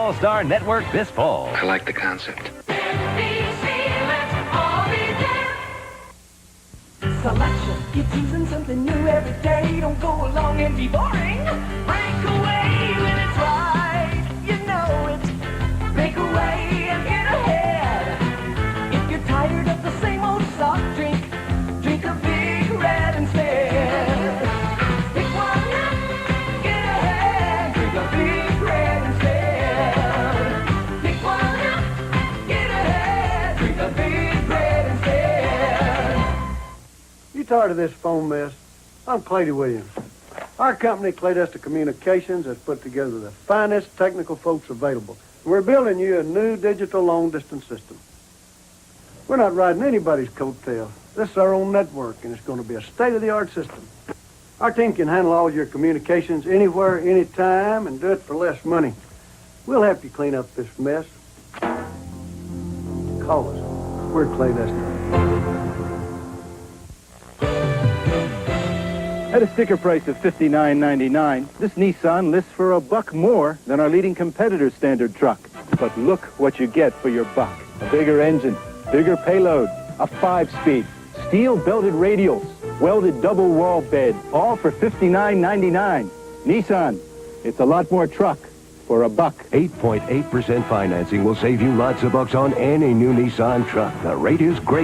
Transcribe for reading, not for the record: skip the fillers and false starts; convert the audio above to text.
All-Star Network this fall. I like the concept. Selection, you're choosing something new every day. Don't go along and be boring. Break away when it's right. You know it. Break away and get ahead. If you're tired of the same old soft drink, drink a Big Red instead. Pick one up, get ahead. Drink a Big Red instead. Pick one up, get ahead. Drink a Big Red instead. You tired of this phone mess? I'm Clady Williams. Our company, ClayDesta Communications, has put together the finest technical folks available. We're building you a new digital long-distance system. We're not riding anybody's coattail. This is our own network, and it's going to be a state-of-the-art system. Our team can handle all your communications anywhere, anytime, and do it for less money. We'll help you clean up this mess. Call us. We're ClayDesta. At a sticker price of $59.99, this Nissan lists for $1 more than our leading competitor's standard truck. But look what you get for your buck. A bigger engine, bigger payload, a 5-speed, steel-belted radials, welded double-wall bed, all for $59.99. Nissan, it's a lot more truck for $1. 8.8% financing will save you lots of bucks on any new Nissan truck. The rate is great.